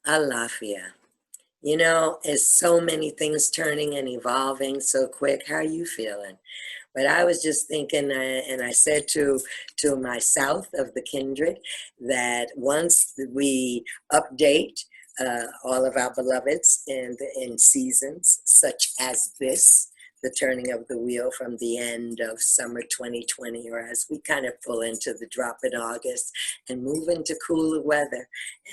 Alafia. You know, it's so many things turning and evolving so quick. How are you feeling? But I was just thinking, and I said to my south of the kindred that once we update all of our beloveds in seasons such as this, the turning of the wheel from the end of summer 2020, or as we kind of pull into the drop in August and move into cooler weather,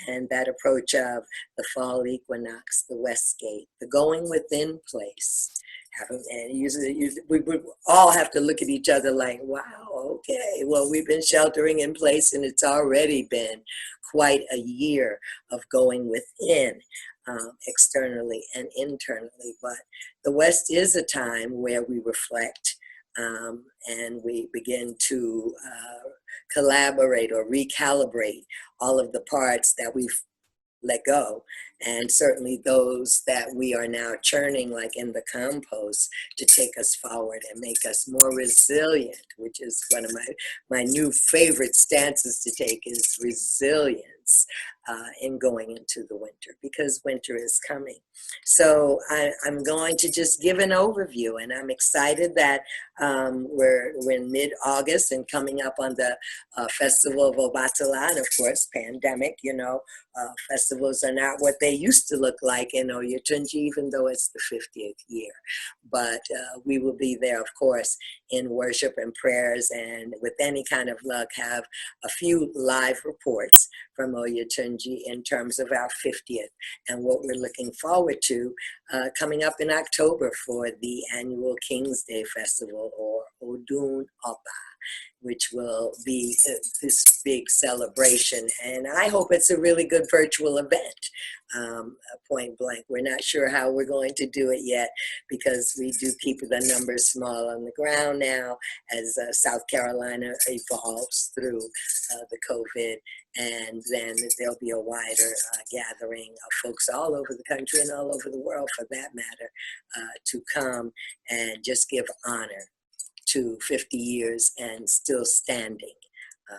and that approach of the fall equinox, the west gate, the going within place. And usually we would all have to look at each other like, wow, okay, well, we've been sheltering in place and it's already been quite a year of going within, externally and internally. But the West is a time where we reflect, and we begin to collaborate or recalibrate all of the parts that we've let go, and certainly those that we are now churning like in the compost to take us forward and make us more resilient, which is one of my new favorite stances to take is resilience, in going into the winter, because winter is coming. So I'm going to just give an overview, and I'm excited that we're in mid-August and coming up on the Festival of Obatala, and of course pandemic, festivals are not what they used to look like in Oyotunji, even though it's the 50th year. But we will be there, of course, in worship and prayers, and with any kind of luck, have a few live reports from Oyotunji in terms of our 50th and what we're looking forward to coming up in October for the annual King's Day Festival, or Odun Oba, which will be this big celebration. And I hope it's a really good virtual event, point blank. We're not sure how we're going to do it yet, because we do keep the numbers small on the ground now as South Carolina evolves through the COVID. And then there'll be a wider gathering of folks all over the country and all over the world, for that matter, to come and just give honor to 50 years and still standing, uh,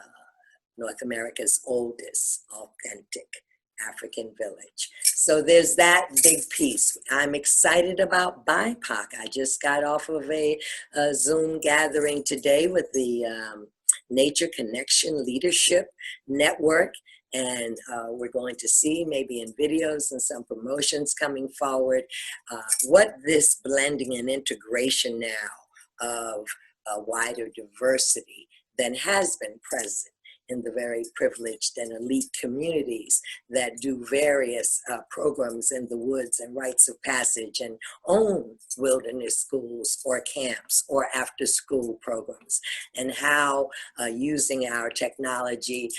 North America's oldest authentic African village. So there's that big piece. I'm excited about BIPOC. I just got off of a Zoom gathering today with the Nature Connection Leadership Network. And we're going to see, maybe in videos and some promotions coming forward, what this blending and integration now of a wider diversity than has been present in the very privileged and elite communities that do various programs in the woods and rites of passage and own wilderness schools or camps or after school programs, and how using our technology,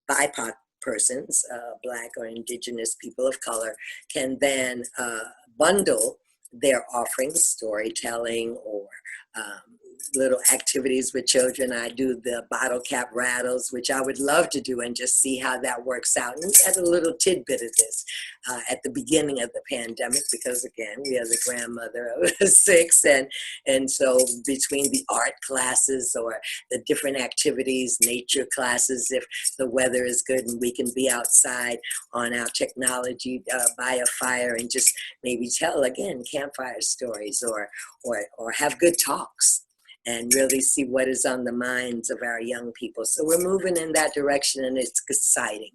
BIPOC persons, Black or Indigenous people of color, can then bundle their offerings, storytelling, or little activities with children. I do the bottle cap rattles, which I would love to do, and just see how that works out. And we had a little tidbit of this at the beginning of the pandemic, because again, we are the grandmother of 6, and so between the art classes or the different activities, nature classes, if the weather is good and we can be outside on our technology by a fire and just maybe tell, again, campfire stories, or have good talks and really see what is on the minds of our young people. So we're moving in that direction, and it's exciting.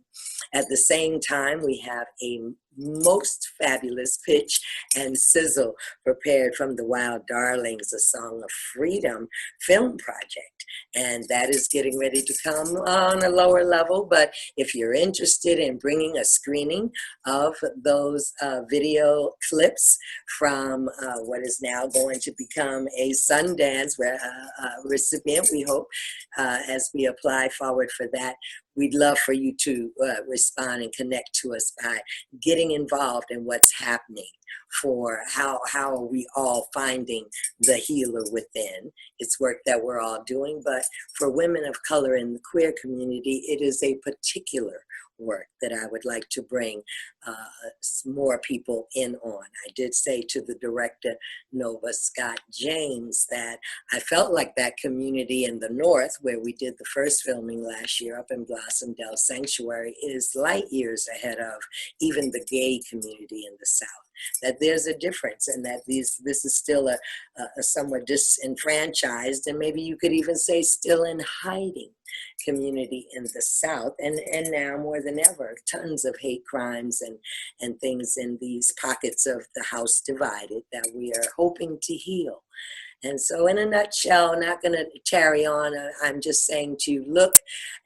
At the same time, we have a most fabulous pitch and sizzle prepared from the Wild Darlings, A Song of Freedom film project. And that is getting ready to come on a lower level. But if you're interested in bringing a screening of those video clips from what is now going to become a Sundance recipient, we hope, as we apply forward for that, we'd love for you to respond and connect to us by getting involved in what's happening, for how are we all finding the healer within. It's work that we're all doing, but for women of color in the queer community, it is a particular work that I would like to bring more people in on. I did say to the director, Nova Scott James, that I felt like that community in the North, where we did the first filming last year up in Blossom Dell Sanctuary, is light years ahead of even the gay community in the South. That there's a difference, and that this is still a somewhat disenfranchised, and maybe you could even say still in hiding community in the South, and now more than ever, tons of hate crimes and things in these pockets of the house divided that we are hoping to heal. And so in a nutshell, not going to tarry on, I'm just saying to you, look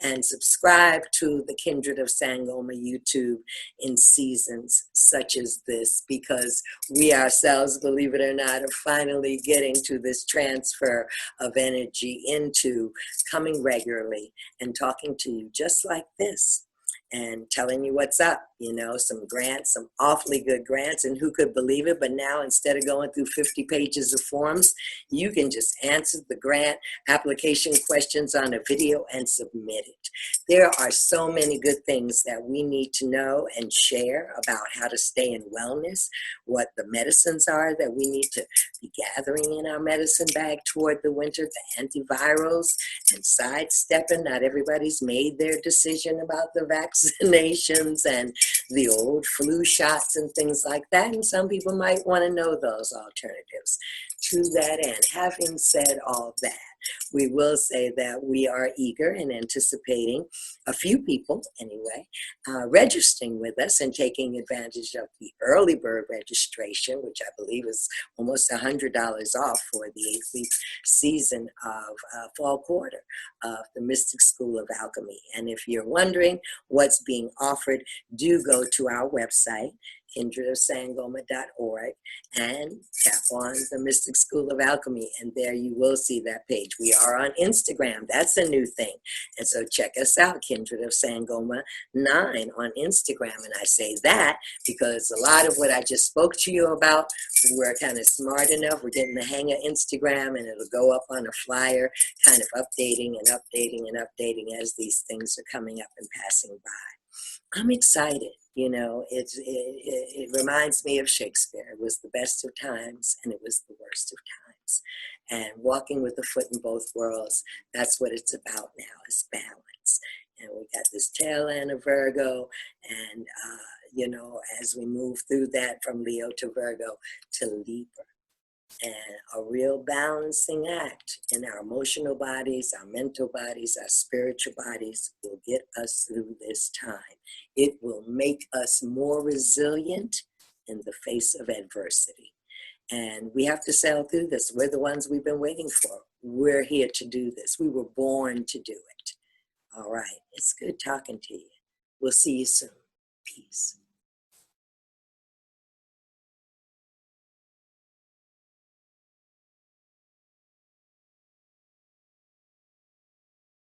and subscribe to the Kindred of Sangoma YouTube in seasons such as this, because we ourselves, believe it or not, are finally getting to this transfer of energy into coming regularly and talking to you just like this, and telling you what's up, you know, some grants, some awfully good grants, and who could believe it, but now instead of going through 50 pages of forms, you can just answer the grant application questions on a video and submit it. There are so many good things that we need to know and share about how to stay in wellness, what the medicines are that we need to be gathering in our medicine bag toward the winter, the antivirals, and sidestepping. Not everybody's made their decision about the vaccinations and the old flu shots and things like that, and some people might want to know those alternatives. To that end, having said all that, we will say that we are eager and anticipating a few people, anyway, registering with us and taking advantage of the early bird registration, which I believe is almost $100 off for the 8-week season of fall quarter of the Mystic School of Alchemy. And if you're wondering what's being offered, do go to our website, kindredofsangoma.org, and tap on the Mystic School of Alchemy, and there you will see that page. We are on Instagram. That's a new thing. And so check us out, Kindred of Sangoma 9 on Instagram. And I say that because a lot of what I just spoke to you about, we're kind of smart enough. We're getting the hang of Instagram, and it'll go up on a flyer, kind of updating and updating and updating as these things are coming up and passing by. I'm excited. You know, it reminds me of Shakespeare. It was the best of times and it was the worst of times. And walking with a foot in both worlds, that's what it's about now, is balance. And we got this tail end of Virgo, and, you know, as we move through that from Leo to Virgo to Libra. And a real balancing act in our emotional bodies, our mental bodies, our spiritual bodies will get us through this time. It will make us more resilient in the face of adversity. And we have to sail through this. We're the ones we've been waiting for. We're here to do this. We were born to do it. All right. It's good talking to you. We'll see you soon. Peace.